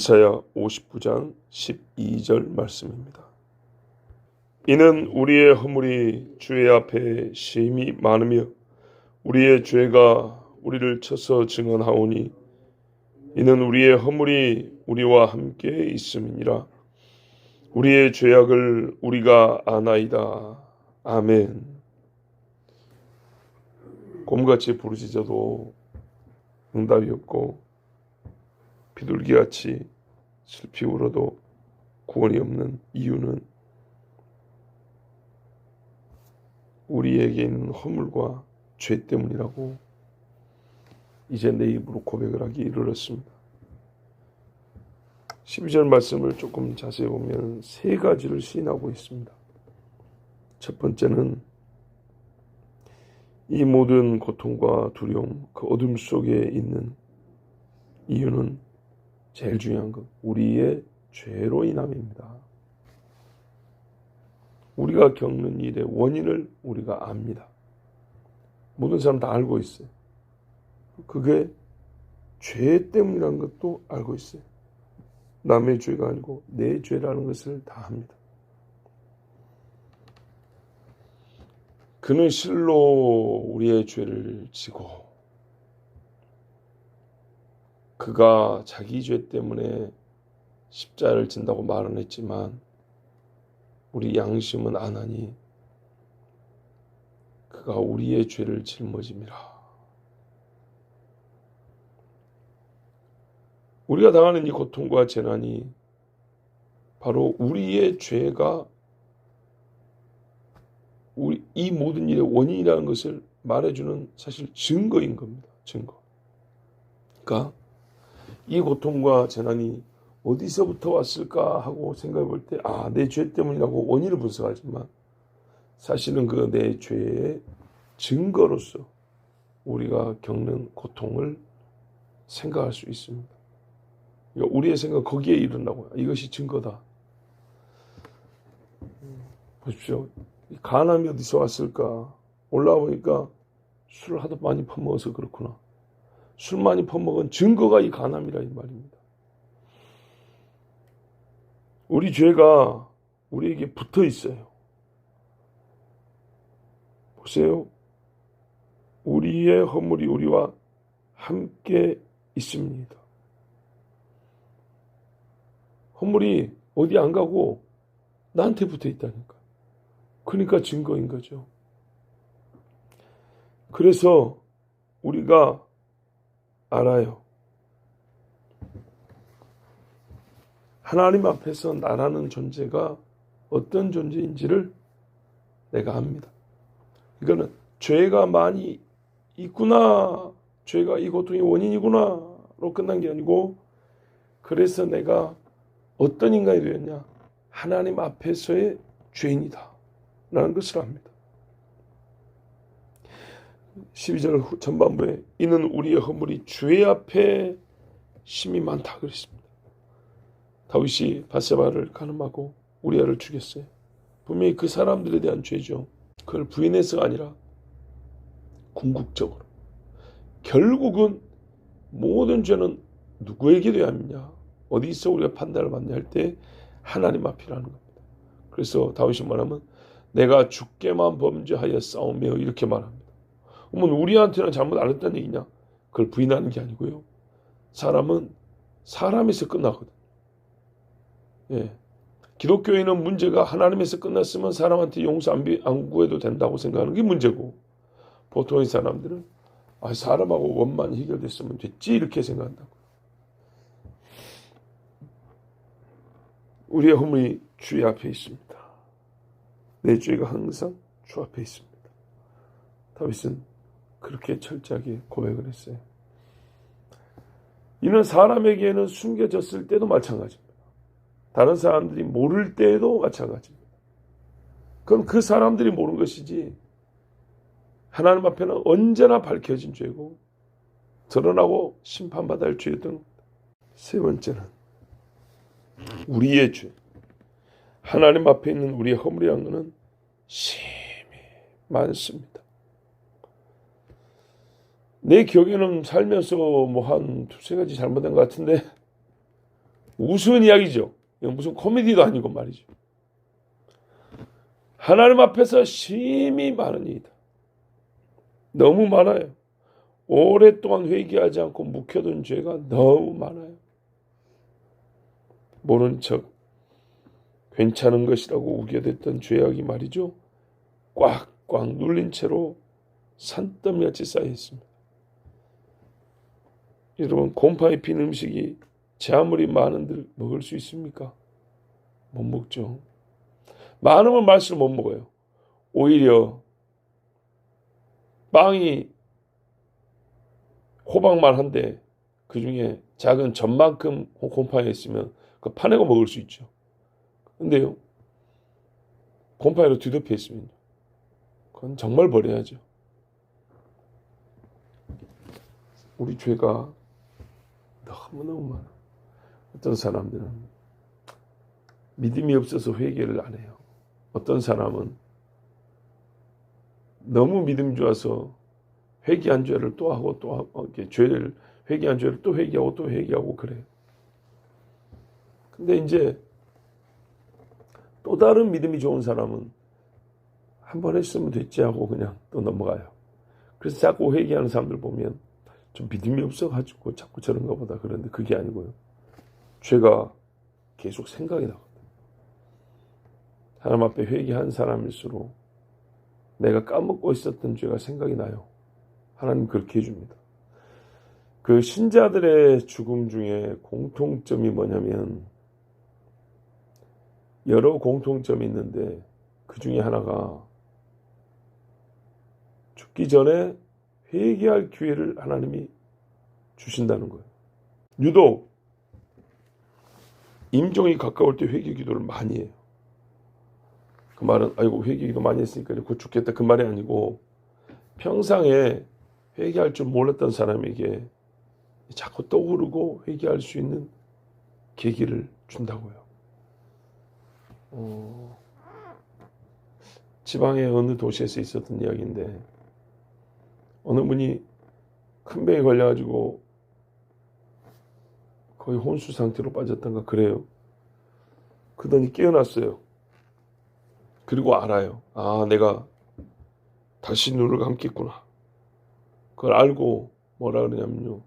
이사야 59장 12절 말씀입니다. 이는 우리의 허물이 주의 앞에 심히 많으며 우리의 죄가 우리를 쳐서 증언하오니 이는 우리의 허물이 우리와 함께 있음이니라. 우리의 죄악을 우리가 아나이다. 아멘. 곰같이 부르짖어도 응답이 없고 비둘기같이 슬피 울어도 구원이 없는 이유는 우리에게 있는 허물과 죄 때문이라고 이제 내 입으로 고백을 하기 이르렀습니다. 12절 말씀을 조금 자세히 보면 세 가지를 시인하고 있습니다. 첫 번째는 이 모든 고통과 두려움, 그 어둠 속에 있는 이유는 제일 중요한 것, 우리의 죄로 인함입니다. 우리가 겪는 일의 원인을 우리가 압니다. 모든 사람 다 알고 있어요. 그게 죄 때문이라는 것도 알고 있어요. 남의 죄가 아니고 내 죄라는 것을 다 압니다. 그는 실로 우리의 죄를 지고 그가 자기 죄 때문에 십자가를 진다고 말은 했지만 우리 양심은 안 하니 그가 우리의 죄를 짊어집니다. 우리가 당하는 이 고통과 재난이 바로 우리의 죄가 이 모든 일의 원인이라는 것을 말해주는 사실 증거인 겁니다. 증거. 그러니까 이 고통과 재난이 어디서부터 왔을까 하고 생각해 볼 때, 내 죄 때문이라고 원인을 분석하지만 사실은 그 내 죄의 증거로서 우리가 겪는 고통을 생각할 수 있습니다. 그러니까 우리의 생각 거기에 이른다고요. 이것이 증거다. 보십시오. 간암이 어디서 왔을까? 올라와 보니까 술을 하도 많이 퍼먹어서 그렇구나. 술 많이 퍼먹은 증거가 이 간암이라 이 말입니다. 우리 죄가 우리에게 붙어 있어요. 보세요. 우리의 허물이 우리와 함께 있습니다. 허물이 어디 안 가고 나한테 붙어 있다니까. 그러니까 증거인 거죠. 그래서 우리가 알아요. 하나님 앞에서 나라는 존재가 어떤 존재인지를 내가 압니다. 이거는 죄가 많이 있구나, 죄가 이 고통의 원인이구나로 끝난 게 아니고, 그래서 내가 어떤 인간이 되었냐? 하나님 앞에서의 죄인이다 라는 것을 압니다. 12절 전반부에 이는 우리의 허물이 주의 앞에 심히 많다 그랬습니다. 다윗이 밧세바를 간음하고 우리아를 죽였어요. 분명히 그 사람들에 대한 죄죠. 그걸 부인해서가 아니라 궁극적으로 결국은 모든 죄는 누구에게 돼야 하느냐, 어디서 우리가 판단을 받냐 할 때 하나님 앞이라는 겁니다. 그래서 다윗이 말하면 내가 주께만 범죄하였사오며 이렇게 말합니다. 그러면 우리한테는 잘못 안 했다는 얘기냐? 그걸 부인하는 게 아니고요. 사람은 사람에서 끝나거든. 예. 기독교인은 문제가 하나님에서 끝났으면 사람한테 용서 안 구해도 된다고 생각하는 게 문제고, 보통의 사람들은 사람하고 원만 해결됐으면 됐지 이렇게 생각한다고. 우리의 허물이 주의 앞에 있습니다. 내 죄가 항상 주 앞에 있습니다. 다윗은 그렇게 철저하게 고백을 했어요. 이는 사람에게는 숨겨졌을 때도 마찬가지입니다. 다른 사람들이 모를 때에도 마찬가지입니다. 그건 그 사람들이 모르는 것이지 하나님 앞에는 언제나 밝혀진 죄고 드러나고 심판받아야 할 죄였던 겁니다. 세 번째는 우리의 죄. 하나님 앞에 있는 우리의 허물이라는 것은 심히 많습니다. 내 기억에는 살면서 뭐 한 두세 가지 잘못된 것 같은데 우스운 이야기죠. 이건 무슨 코미디도 아니고 말이죠. 하나님 앞에서 심히 많은 일이다. 너무 많아요. 오랫동안 회개하지 않고 묵혀둔 죄가 너무 많아요. 모른 척 괜찮은 것이라고 우겨댔던 죄악이 말이죠. 꽉꽉 눌린 채로 산더미같이 쌓여 있습니다. 여러분, 곰팡이 핀 음식이 제 아무리 많은들 먹을 수 있습니까? 못 먹죠. 많으면 말수록 못 먹어요. 오히려 빵이 호박만 한데 그 중에 작은 점만큼 곰팡이가 있으면 그 파내고 먹을 수 있죠. 근데요, 곰팡이로 뒤덮여 있으면 그건 정말 버려야죠. 우리 죄가 너무너무 많아. 어떤 사람들은 믿음이 없어서 회개를 안 해요. 어떤 사람은 너무 믿음이 좋아서 회개한 죄를 또 하고 또 하고, 죄를 회개한 죄를 또 회개하고 또 회개하고 그래요. 근데 이제 또 다른 믿음이 좋은 사람은 한 번 했으면 됐지 하고 그냥 또 넘어가요. 그래서 자꾸 회개하는 사람들 보면 좀 믿음이 없어가지고 자꾸 저런가 보다 그런데 그게 아니고요. 죄가 계속 생각이 나거든요. 하나님 앞에 회개한 사람일수록 내가 까먹고 있었던 죄가 생각이 나요. 하나님 그렇게 해줍니다. 그 신자들의 죽음 중에 공통점이 뭐냐면 여러 공통점이 있는데 그 중에 하나가 죽기 전에 회개할 기회를 하나님이 주신다는 거예요. 유독 임종이 가까울 때 회개 기도를 많이 해요. 그 말은 아이고 회개 기도 많이 했으니까 곧 죽겠다 그 말이 아니고 평상에 회개할 줄 몰랐던 사람에게 자꾸 떠오르고 회개할 수 있는 계기를 준다고요. 지방의 어느 도시에서 있었던 이야기인데 어느 분이 큰 병에 걸려가지고 거의 혼수 상태로 빠졌던가 그래요. 그러더니 깨어났어요. 그리고 알아요. 아, 내가 다시 눈을 감겠구나. 그걸 알고 뭐라 그러냐면요.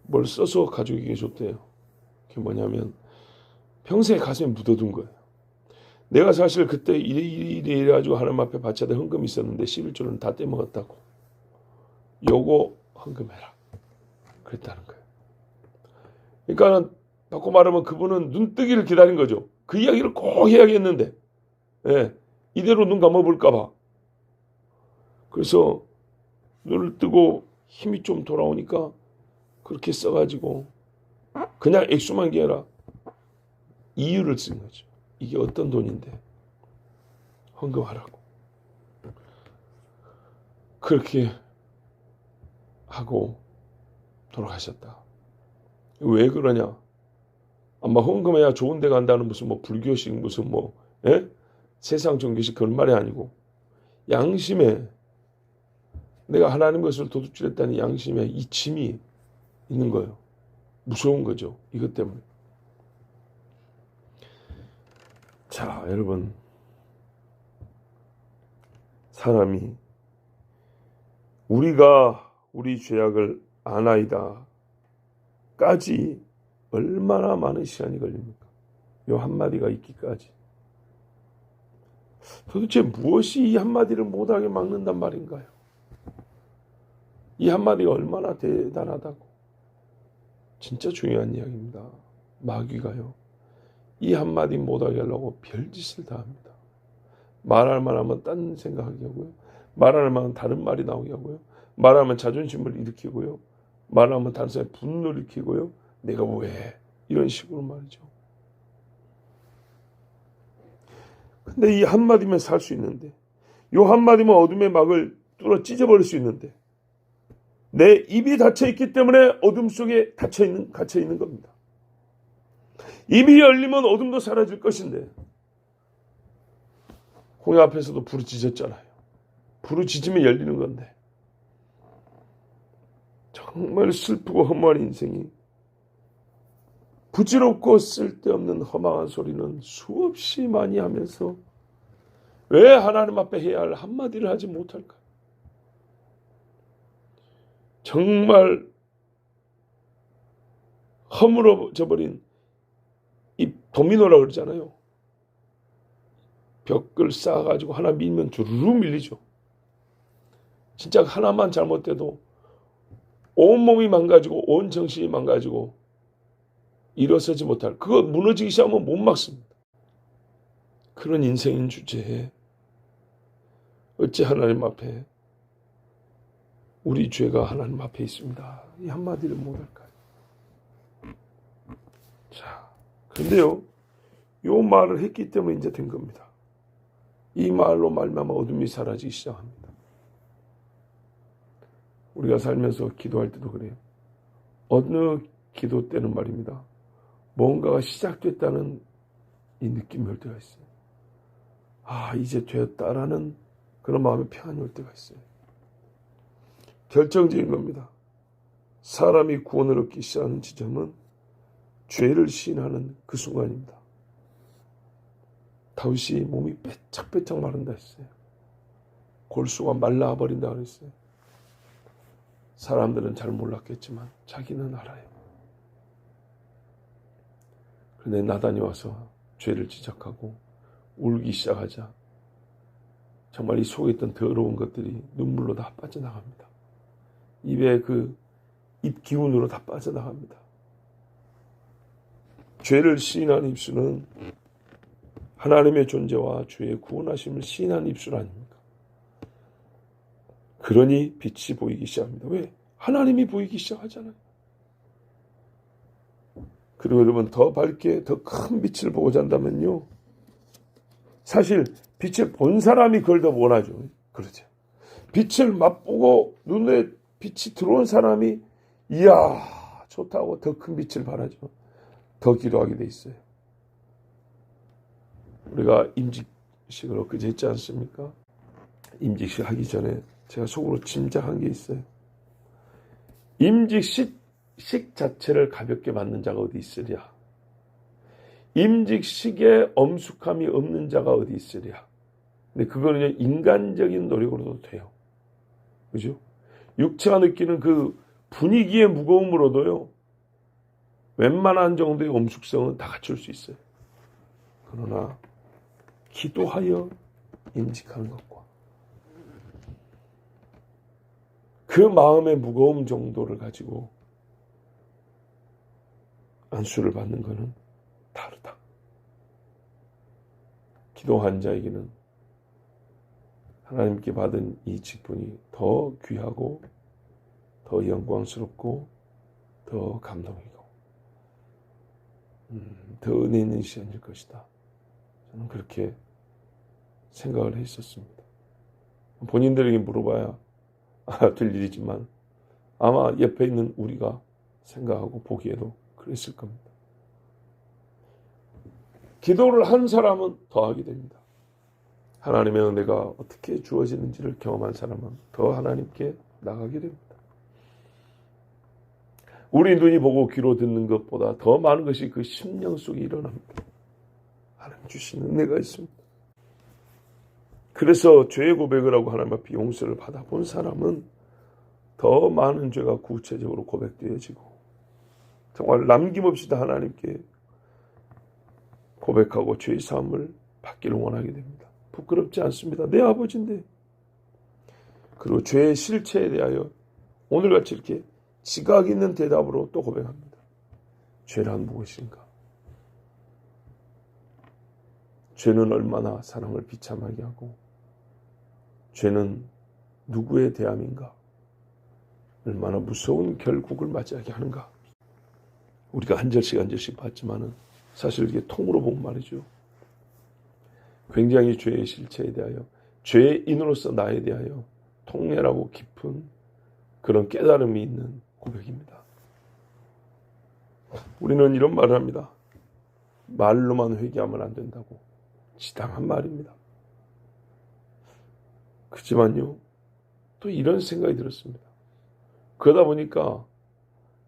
뭘 써서 가족에게 줬대요. 그게 뭐냐면 평생 가슴에 묻어둔 거예요. 내가 사실 그때 이래가지고 하나님 앞에 바쳐야 될 헌금이 있었는데 11조는 다 떼먹었다고. 요거 헌금해라. 그랬다는 거예요. 그러니까 바꿔 말하면 그분은 눈뜨기를 기다린 거죠. 그 이야기를 꼭 해야겠는데 이대로 눈 감아볼까 봐. 그래서 눈을 뜨고 힘이 좀 돌아오니까 그렇게 써가지고 그냥 액수만 게 아니라 이유를 쓴 거죠. 이게 어떤 돈인데 헌금하라고. 그렇게 하고 돌아가셨다. 왜 그러냐? 아마 헌금해야 좋은 데 간다는 무슨 뭐 불교식 무슨 뭐 세상 종교식 그런 말이 아니고 양심에 내가 하나님 것을 도둑질했다는 양심에 이침이 있는 거예요. 무서운 거죠. 이것 때문에. 자, 여러분. 사람이 우리가 우리 죄악을 아나이다 까지 얼마나 많은 시간이 걸립니까? 이 한마디가 있기까지. 도대체 무엇이 이 한마디를 못하게 막는단 말인가요? 이 한마디가 얼마나 대단하다고. 진짜 중요한 이야기입니다. 마귀가요. 이 한마디 못하게 하려고 별짓을 다 합니다. 말할 만하면 딴 생각하게 하고요. 말할 만하면 다른 말이 나오게 하고요. 말하면 자존심을 일으키고요. 말하면 다른 사람의 분노를 일으키고요. 내가 왜 이런 식으로 말이죠. 근데 이 한마디면 살 수 있는데 이 한마디면 어둠의 막을 뚫어 찢어버릴 수 있는데 내 입이 닫혀있기 때문에 어둠 속에 갇혀있는 겁니다. 입이 열리면 어둠도 사라질 것인데 홍해 앞에서도 부르짖었잖아요. 부르짖으면 열리는 건데 정말 슬프고 허무한 인생이 부질없고 쓸데없는 허망한 소리는 수없이 많이 하면서 왜 하나님 앞에 해야 할 한마디를 하지 못할까? 정말 허물어져 버린 이 도미노라고 그러잖아요. 벽을 쌓아가지고 하나 밀면 주르르 밀리죠. 진짜 하나만 잘못돼도 온몸이 망가지고 온 정신이 망가지고 일어서지 못할, 그거 무너지기 시작하면 못 막습니다. 그런 인생인 주제에 어찌 하나님 앞에 우리 죄가 하나님 앞에 있습니다, 이 한마디를 못할까요? 자, 그런데요, 요 말을 했기 때문에 이제 된 겁니다. 이 말로 말미암아 어둠이 사라지기 시작합니다. 우리가 살면서 기도할 때도 그래요. 어느 기도 때는 말입니다, 뭔가가 시작됐다는 이 느낌이 올 때가 있어요. 아, 이제 되었다라는 그런 마음의 평안이 올 때가 있어요. 결정적인 겁니다. 사람이 구원을 얻기 시작하는 지점은 죄를 시인하는 그 순간입니다. 다윗이 몸이 빼짝빼짝 마른다 했어요. 골수가 말라버린다 그랬어요. 사람들은 잘 몰랐겠지만 자기는 알아요. 그런데 나단이 와서 죄를 지적하고 울기 시작하자 정말 이 속에 있던 더러운 것들이 눈물로 다 빠져나갑니다. 입에 그 입 기운으로 다 빠져나갑니다. 죄를 시인하는 입술은 하나님의 존재와 죄의 구원하심을 시인하는 입술 아닙니까? 그러니 빛이 보이기 시작합니다. 왜? 하나님이 보이기 시작하잖아요. 그리고 여러분, 더 밝게 더 큰 빛을 보고자 한다면요, 사실 빛을 본 사람이 그걸 더 원하죠. 그렇죠. 빛을 맛보고 눈에 빛이 들어온 사람이 이야 좋다고 더 큰 빛을 바라죠. 더 기도하게 돼 있어요. 우리가 임직식을 엊그제 했지 않습니까? 임직식 하기 전에 제가 속으로 짐작한 게 있어요. 임직식 자체를 가볍게 맞는 자가 어디 있으랴? 임직식에 엄숙함이 없는 자가 어디 있으랴? 근데 그거는 인간적인 노력으로도 돼요. 그죠? 육체가 느끼는 그 분위기의 무거움으로도요, 웬만한 정도의 엄숙성은 다 갖출 수 있어요. 그러나 기도하여 임직하는 것과 그 마음의 무거움 정도를 가지고 안수를 받는 것은 다르다. 기도한 자에게는 하나님께 받은 이 직분이 더 귀하고 더 영광스럽고 더 감동이고 더 은혜 있는 시간일 것이다. 저는 그렇게 생각을 했었습니다. 본인들에게 물어봐야 될 일이지만 아마 옆에 있는 우리가 생각하고 보기에도 그랬을 겁니다. 기도를 한 사람은 더 하게 됩니다. 하나님의 은혜가 어떻게 주어지는지를 경험한 사람은 더 하나님께 나가게 됩니다. 우리 눈이 보고 귀로 듣는 것보다 더 많은 것이 그 심령 속에 일어납니다. 하나님 주신 은혜가 있습니다. 그래서 죄의 고백을 하고 하나님 앞에 용서를 받아본 사람은 더 많은 죄가 구체적으로 고백되어지고 정말 남김없이 다 하나님께 고백하고 죄의 사함을 받기를 원하게 됩니다. 부끄럽지 않습니다. 내 아버지인데. 그리고 죄의 실체에 대하여 오늘같이 이렇게 지각 있는 대답으로 또 고백합니다. 죄란 무엇인가? 죄는 얼마나 사랑을 비참하게 하고 죄는 누구의 대함인가? 얼마나 무서운 결국을 맞이하게 하는가? 우리가 한 절씩 한 절씩 봤지만은 사실 이게 통으로 보면 말이죠. 굉장히 죄의 실체에 대하여 죄인으로서 나에 대하여 통렬하고 깊은 그런 깨달음이 있는 고백입니다. 우리는 이런 말을 합니다. 말로만 회개하면 안 된다고. 지당한 말입니다. 그렇지만요, 또 이런 생각이 들었습니다. 그러다 보니까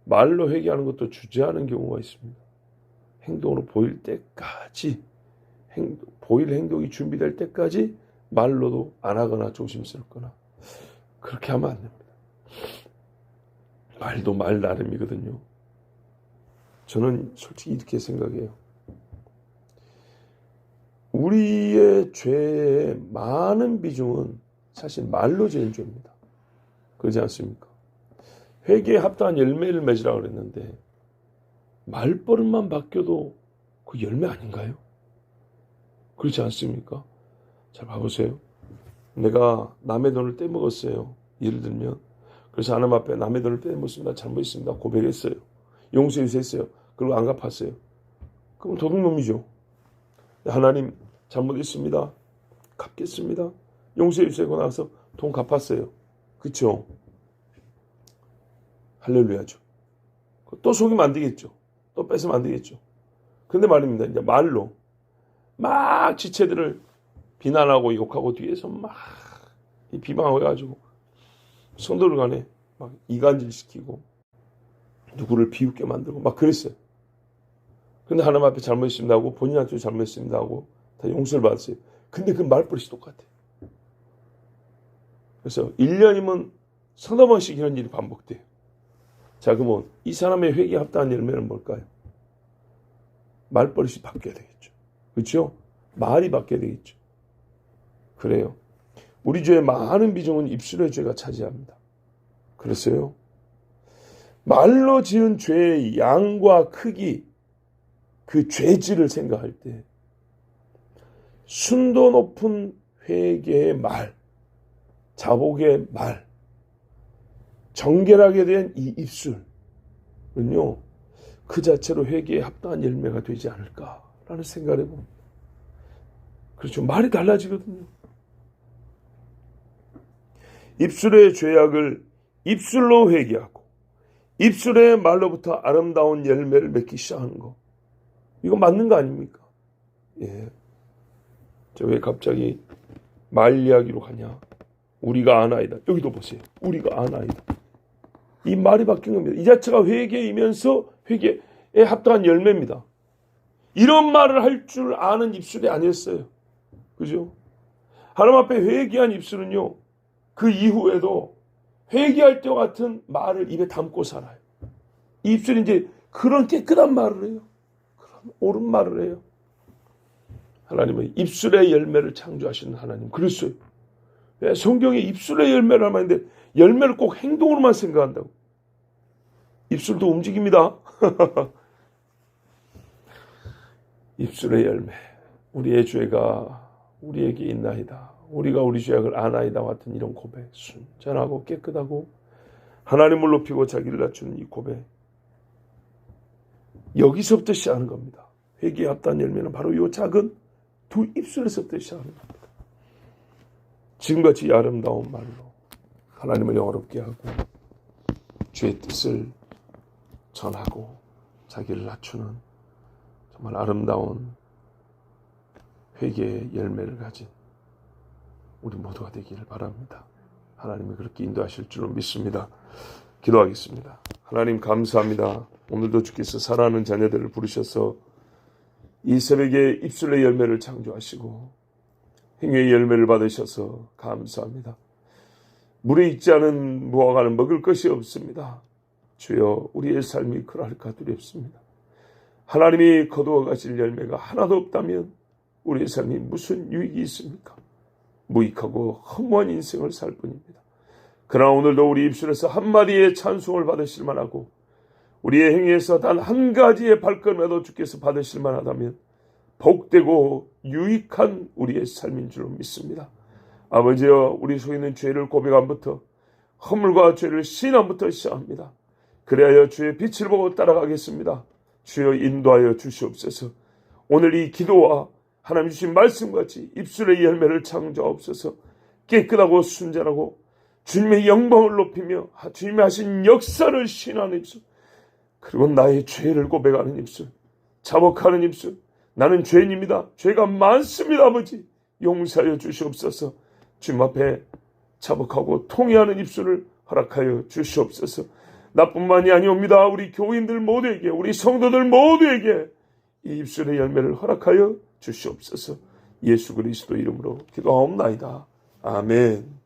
말로 회개하는 것도 주저하는 경우가 있습니다. 행동으로 보일 때까지, 보일 행동이 준비될 때까지 말로도 안 하거나 조심스럽거나 그렇게 하면 안 됩니다. 말도 말 나름이거든요. 저는 솔직히 이렇게 생각해요. 우리의 죄의 많은 비중은 사실 말로 지은 죄입니다. 그러지 않습니까? 회개에 합당한 열매를 맺으라고 그랬는데 말버릇만 바뀌어도 그 열매 아닌가요? 그렇지 않습니까? 잘 봐보세요. 내가 남의 돈을 떼먹었어요. 예를 들면 그래서 하나님 앞에 남의 돈을 떼먹었습니다. 잘못했습니다. 고백했어요. 용서해 주셨어요. 그리고 안 갚았어요. 그럼 도둑놈이죠. 하나님 잘못했습니다. 갚겠습니다. 용서해 주시고 나서 돈 갚았어요. 그렇죠? 할렐루야죠. 또 속이면 안 되겠죠. 또 뺏으면 안 되겠죠. 근데 말입니다. 이제 말로 막 지체들을 비난하고 욕하고 뒤에서 막 비방하고 해가지고 성도들 간에 막 이간질 시키고 누구를 비웃게 만들고 막 그랬어요. 근데 하나님 앞에 잘못했습니다 하고 본인한테 잘못했습니다 하고 다 용서를 받았어요. 근데 그 말버릇이 똑같아요. 그래서 1년이면 서너 번씩 이런 일이 반복돼요. 자, 그러면 이 사람의 회개에 합당한 열매는 뭘까요? 말버릇이 바뀌어야 되겠죠. 그렇죠? 말이 바뀌어야 되겠죠. 그래요. 우리 죄의 많은 비중은 입술의 죄가 차지합니다. 그랬어요. 말로 지은 죄의 양과 크기, 그 죄질을 생각할 때 순도 높은 회개의 말, 자복의 말, 정결하게 된 이 입술은요, 그 자체로 회개에 합당한 열매가 되지 않을까라는 생각을 해봅니다. 그렇죠. 말이 달라지거든요. 입술의 죄악을 입술로 회개하고 입술의 말로부터 아름다운 열매를 맺기 시작하는 거. 이거 맞는 거 아닙니까? 예. 저 왜 갑자기 말 이야기로 가냐? 우리가 아나이다. 여기도 보세요. 우리가 아나이다. 이 말이 바뀐 겁니다. 이 자체가 회개이면서 회개에 합당한 열매입니다. 이런 말을 할 줄 아는 입술이 아니었어요. 그죠? 하나님 앞에 회개한 입술은요, 그 이후에도 회개할 때와 같은 말을 입에 담고 살아요. 이 입술이 이제 그런 깨끗한 말을 해요. 그런 옳은 말을 해요. 하나님은 입술의 열매를 창조하시는 하나님. 그랬어요. 성경에 입술의 열매를 하는데 열매를 꼭 행동으로만 생각한다고. 입술도 움직입니다. 입술의 열매. 우리의 죄가 우리에게 있나이다. 우리가 우리 죄악을 아나이다 같은 이런 고백. 순전하고 깨끗하고 하나님을 높이고 자기를 낮추는 이 고백. 여기서부터 시작하는 겁니다. 회개에 합당한 열매는 바로 이 작은 두 입술에서부터 시작하는 겁니다. 지금같이 아름다운 말로 하나님을 영화롭게 하고 주의 뜻을 전하고 자기를 낮추는 정말 아름다운 회개의 열매를 가진 우리 모두가 되기를 바랍니다. 하나님이 그렇게 인도하실 줄로 믿습니다. 기도하겠습니다. 하나님 감사합니다. 오늘도 주께서 사랑하는 자녀들을 부르셔서 이 새벽에 입술의 열매를 창조하시고 행위의 열매를 받으셔서 감사합니다. 물에 익지 않은 무화과는 먹을 것이 없습니다. 주여, 우리의 삶이 그러할까 두렵습니다. 하나님이 거두어 가실 열매가 하나도 없다면 우리의 삶이 무슨 유익이 있습니까? 무익하고 허무한 인생을 살 뿐입니다. 그러나 오늘도 우리 입술에서 한마디의 찬송을 받으실 만하고 우리의 행위에서 단 한 가지의 발걸음에도 주께서 받으실 만하다면 복되고 유익한 우리의 삶인 줄 믿습니다. 아버지여, 우리 속에 있는 죄를 고백함부터 허물과 죄를 시인함부터 시작합니다. 그래야 주의 빛을 보고 따라가겠습니다. 주여 인도하여 주시옵소서. 오늘 이 기도와 하나님 주신 말씀같이 입술의 열매를 창조하옵소서. 깨끗하고 순전하고 주님의 영광을 높이며 주님이 하신 역사를 시인하는 입술, 그리고 나의 죄를 고백하는 입술, 자복하는 입술. 나는 죄인입니다. 죄가 많습니다. 아버지 용서하여 주시옵소서. 주님 앞에 자복하고 통회하는 입술을 허락하여 주시옵소서. 나뿐만이 아니옵니다. 우리 교인들 모두에게, 우리 성도들 모두에게 이 입술의 열매를 허락하여 주시옵소서. 예수 그리스도 이름으로 기도하옵나이다. 아멘.